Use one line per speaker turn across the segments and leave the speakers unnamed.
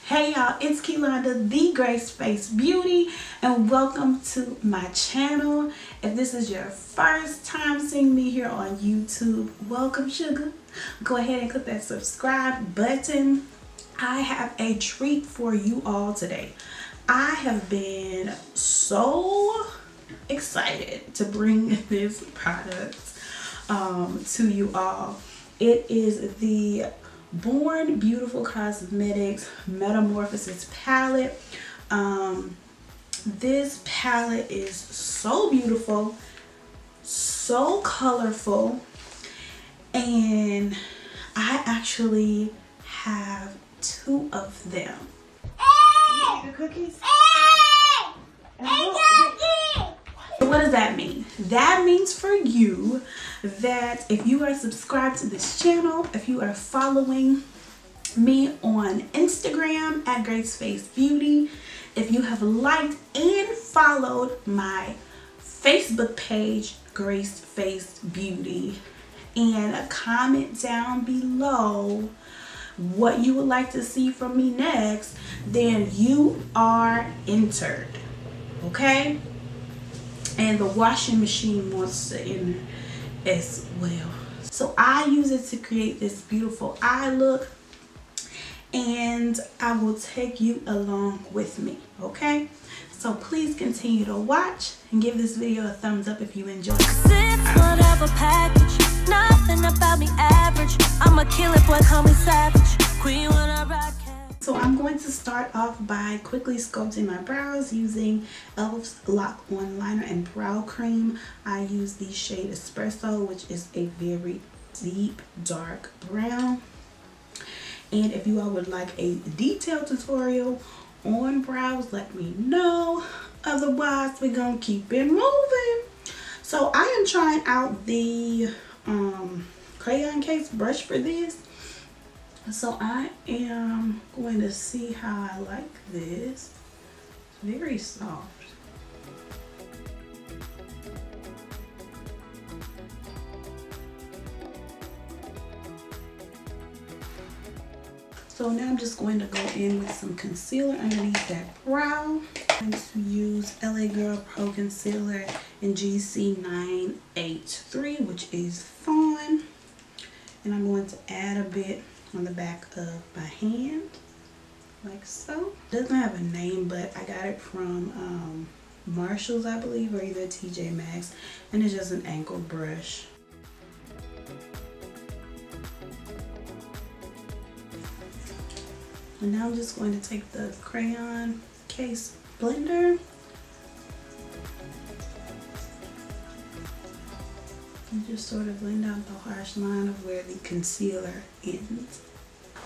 Hey y'all, it's Keylonda, the Grace Face Beauty, and welcome to my channel. If this is your first time seeing me here on YouTube, welcome sugar. Go ahead and click that subscribe button. I have a treat for you all today. I have been so excited to bring this product to you all. It is the Born Beautiful Cosmetics Metamorphosis Palette. This palette is so beautiful, so colorful, and I actually have two of them. You eat the cookies? What does that mean? That means for you that if you are subscribed to this channel, if you are following me on Instagram at gracedfacebeauty, if you have liked and followed my Facebook page, gracedfacebeauty, and comment down below what you would like to see from me next, then you are entered, okay? And the washing machine wants to enter as well. So I use it to create this beautiful eye look, and I will take you along with me, okay? So please continue to watch and give this video a thumbs up if you enjoy it.
Whatever package, nothing about me average. I'm a killer boy, call me savage. Queen when I rock.
So I'm going to start off by quickly sculpting my brows using e.l.f.'s Lock On Liner and Brow Cream. I use the shade Espresso, which is a very deep, dark brown. And if you all would like a detailed tutorial on brows, let me know. Otherwise, we're going to keep it moving. So I am trying out the crayon case brush for this. So I am going to see how I like this. It's very soft. So now I'm just going to go in with some concealer underneath that brow. I'm going to use LA Girl Pro Concealer in GC983, which is Fawn. And I'm going to add a bit on the back of my hand, like so. It doesn't have a name, but I got it from Marshall's, I believe, or either TJ Maxx, and it's just an ankle brush. And now I'm just going to take the crayon case blender and just sort of blend out the harsh line of where the concealer ends.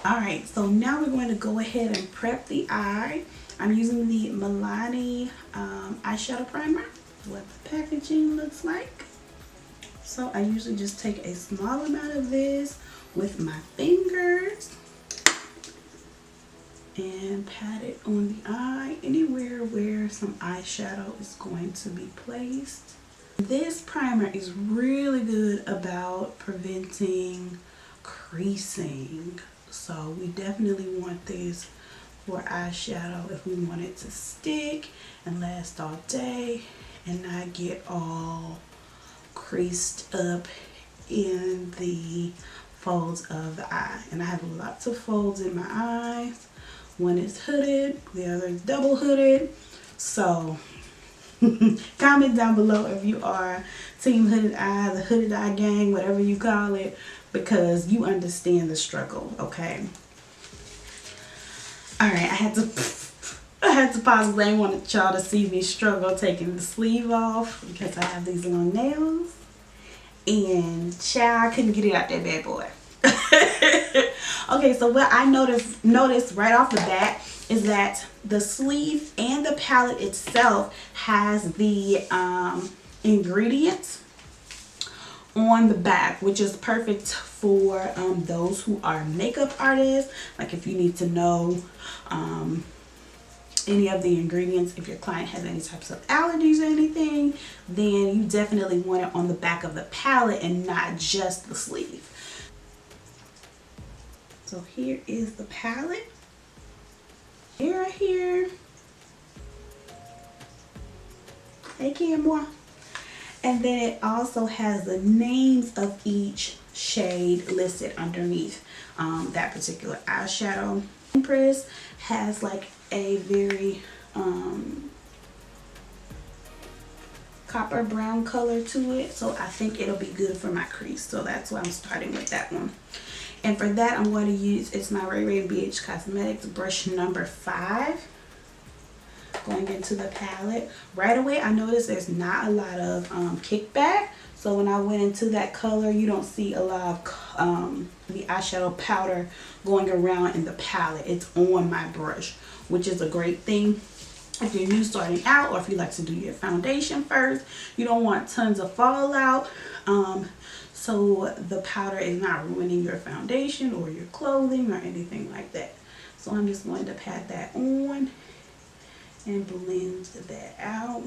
Alright, so now we're going to go ahead and prep the eye. I'm using the Milani eyeshadow primer, what the packaging looks like. So I usually just take a small amount of this with my fingers and pat it on the eye, anywhere where some eyeshadow is going to be placed. This primer is really good about preventing creasing. So we definitely want this for eyeshadow if we want it to stick and last all day and not get all creased up in the folds of the eye. And I have lots of folds in my eyes. One is hooded, the other is double hooded. So comment down below if you are team hooded eye, the hooded eye gang, whatever you call it, because you understand the struggle, okay? Alright, I had to pause. I didn't want y'all to see me struggle taking the sleeve off because I have these long nails. And child, I couldn't get it out that bad boy. Okay, so what I noticed right off the bat is that the sleeve and the palette itself has the ingredients on the back, which is perfect for those who are makeup artists. Like if you need to know any of the ingredients, if your client has any types of allergies or anything, then you definitely want it on the back of the palette and not just the sleeve. So here is the palette. Hey, Camera. And then it also has the names of each shade listed underneath that particular eyeshadow. Empress has like a very copper brown color to it, so I think it'll be good for my crease, so that's why I'm starting with that one. And for that, I'm going to use, it's my Ray Ray BH Cosmetics brush number 5. Going into the palette. Right away, I noticed there's not a lot of kickback. So when I went into that color, you don't see a lot of the eyeshadow powder going around in the palette. It's on my brush, which is a great thing. If you're new starting out, or if you like to do your foundation first, you don't want tons of fallout. So the powder is not ruining your foundation or your clothing or anything like that. So I'm just going to pat that on and blend that out.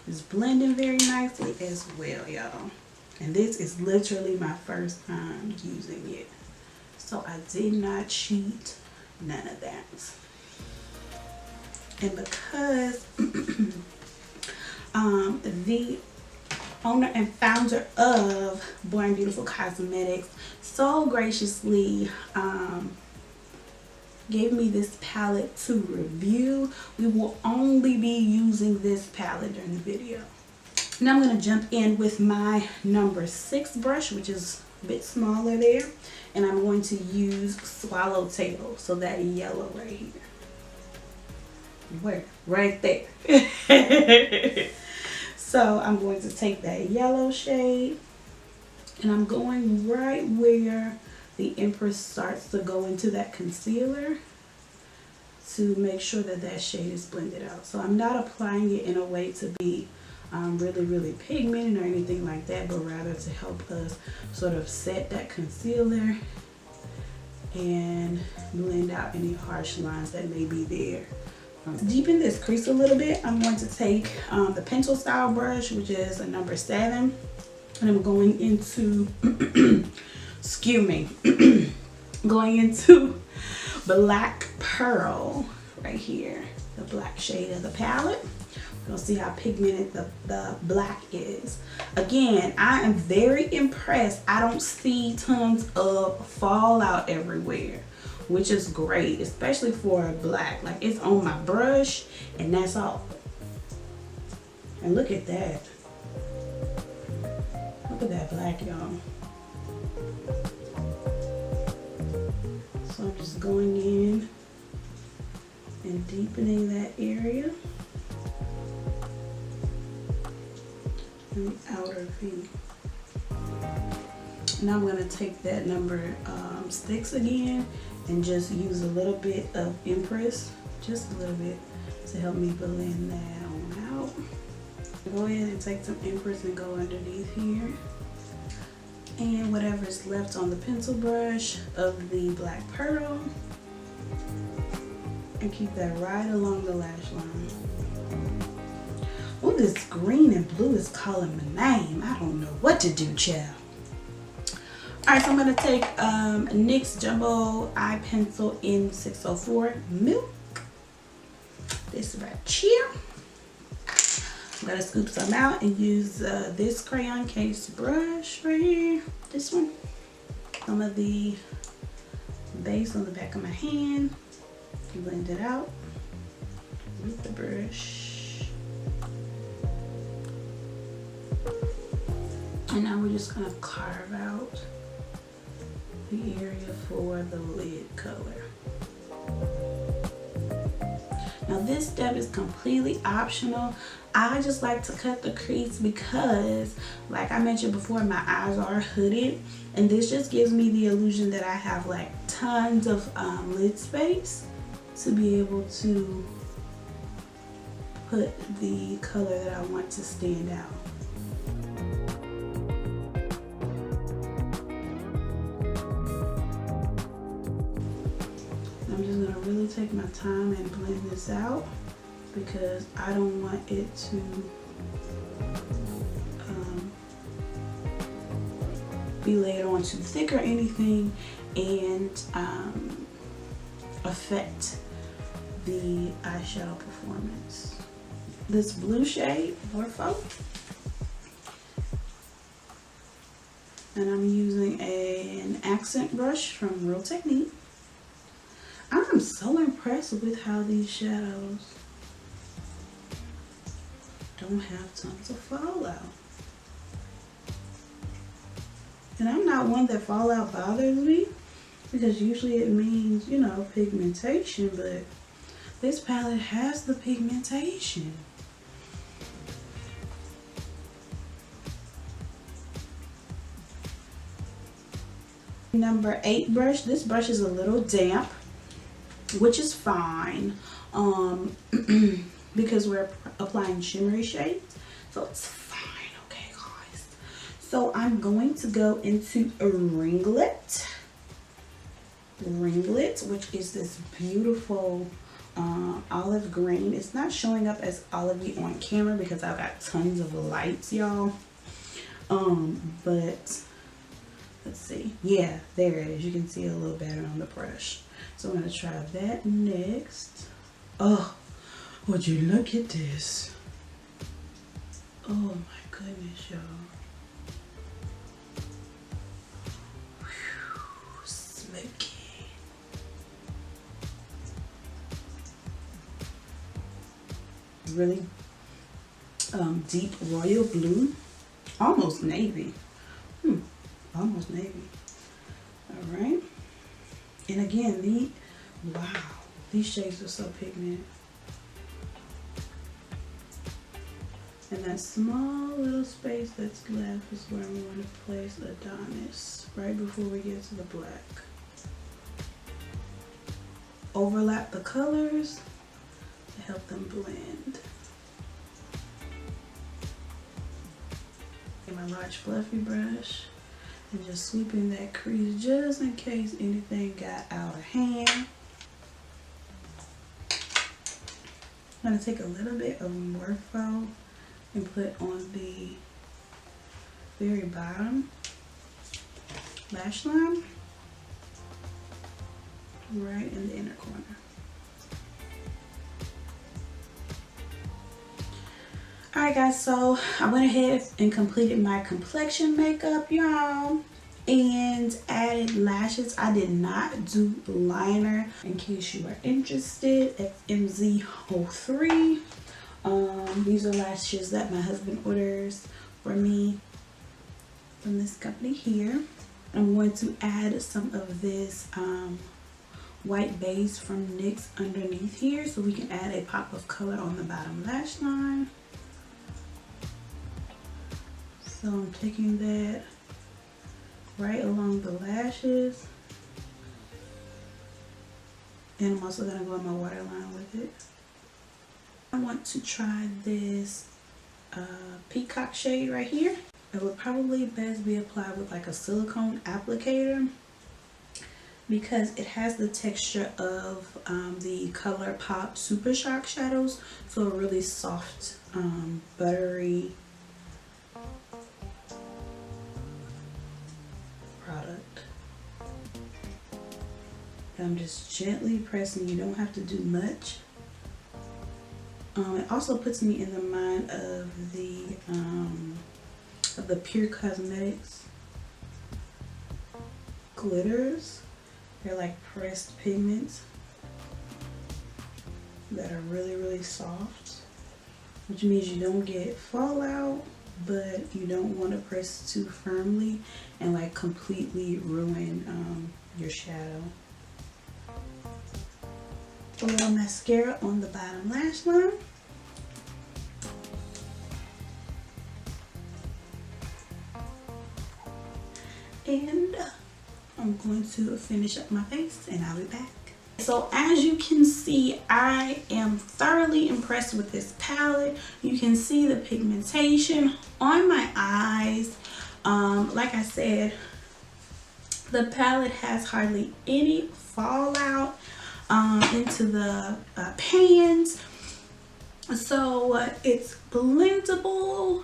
It's blending very nicely as well, y'all. And this is literally my first time using it, so I did not cheat, none of that. And because the owner and founder of Born Beautiful Cosmetics so graciously gave me this palette to review, we will only be using this palette during the video. Now I'm going to jump in with my number 6 brush, which is a bit smaller there, and I'm going to use Swallowtail, so that yellow right here. Where? Right there. So I'm going to take that yellow shade, and I'm going right where the Empress starts to go into that concealer to make sure that that shade is blended out. So I'm not applying it in a way to be really pigmented or anything like that, but rather to help us sort of set that concealer and blend out any harsh lines that may be there. To deepen this crease a little bit, I'm going to take the pencil style brush, which is a number 7, and I'm going into excuse me, going into Black Pearl right here, the black shade of the palette. You'll see how pigmented the black is. Again, I am very impressed. I don't see tons of fallout everywhere, which is great, especially for black. Like, it's on my brush and that's all. And look at that. Look at that black, y'all. So I'm just going in and deepening that area and the outer V. Now I'm going to take that number 6 again and just use a little bit of Empress, just a little bit, to help me blend that on out. Go ahead and take some Empress and go underneath here. And whatever's left on the pencil brush of the Black Pearl, and keep that right along the lash line. Oh, this green and blue is calling my name. I don't know what to do, child. Alright, so I'm going to take NYX Jumbo Eye Pencil in 604 Milk. This right here. I'm going to scoop some out and use this crayon case brush right here. This one. Some of the base on the back of my hand. Blend it out with the brush. And now we're just going to carve out the area for the lid color. Now this step is completely optional. I just like to cut the crease because, like I mentioned before, my eyes are hooded, and this just gives me the illusion that I have like tons of lid space to be able to put the color that I want to stand out. I'm just going to really take my time and blend this out because I don't want it to be laid on too thick or anything and affect the eyeshadow performance. this blue shade, Beautyfull. And I'm using an accent brush from Real Technique. I'm so impressed with how these shadows don't have tons of fallout. And I'm not one that fallout bothers me, because usually it means, you know, pigmentation, but this palette has the pigmentation. Number 8 brush. This brush is a little damp, which is fine, because we're applying shimmery shades, so it's fine, okay guys. So I'm going to go into a ringlet, which is this beautiful olive green. It's not showing up as olivey on camera because I've got tons of lights, y'all. But let's see. Yeah, there it is. You can see it a little better on the brush. So I'm going to try that next. Oh, would you look at this? Oh my goodness, y'all. Smoky. Really deep royal blue. Almost navy. Almost navy. All right. And again, wow, these shades are so pigmented. And that small little space that's left is where I'm going to place Adonis, right before we get to the black. Overlap the colors to help them blend. Get my large fluffy brush and just sweeping that crease just in case anything got out of hand. I'm going to take a little bit of Morpho and put on the very bottom lash line, right in the inner corner. Alright guys, so I went ahead and completed my complexion makeup, y'all, and added lashes. I did not do liner, in case you are interested. It's MZ03. These are lashes that my husband orders for me from this company here. I'm going to add some of this white base from NYX underneath here so we can add a pop of color on the bottom lash line. So I'm taking that right along the lashes, and I'm also going to go on my waterline with it. I want to try this peacock shade right here. It would probably best be applied with like a silicone applicator because it has the texture of the ColourPop Super Shock shadows, so a really soft, buttery product. I'm just gently pressing. You don't have to do much. It also puts me in the mind of the Pure Cosmetics glitters. They're like pressed pigments that are really, really soft, which means you don't get fallout, but you don't want to press too firmly and like completely ruin your shadow. A little mascara on the bottom lash line. And I'm going to finish up my face and I'll be back. So as you can see, I am thoroughly impressed with this palette. You can see the pigmentation on my eyes. Like I said, the palette has hardly any fallout into the pans, so it's blendable.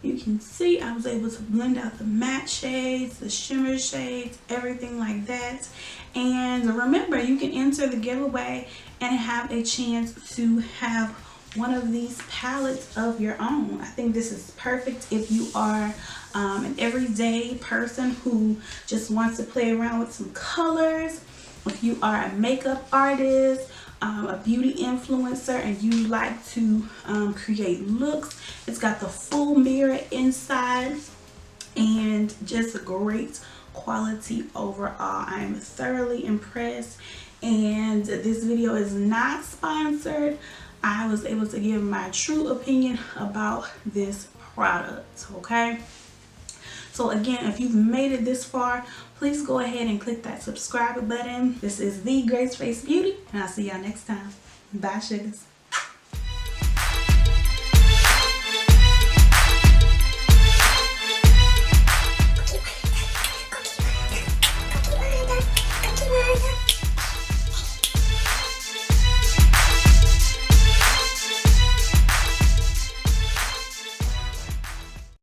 You can see I was able to blend out the matte shades, the shimmer shades, everything like that. And remember, you can enter the giveaway and have a chance to have one of these palettes of your own. I think this is perfect if you are an everyday person who just wants to play around with some colors. If you are a makeup artist, a beauty influencer, and you like to create looks. It's got the full mirror inside and just a great quality overall. I'm thoroughly impressed, and this video is not sponsored. I was able to give my true opinion about this product, okay? So again, if you've made it this far, please go ahead and click that subscribe button. This is the Grace Face Beauty, and I'll see y'all next time. Bye, sugars.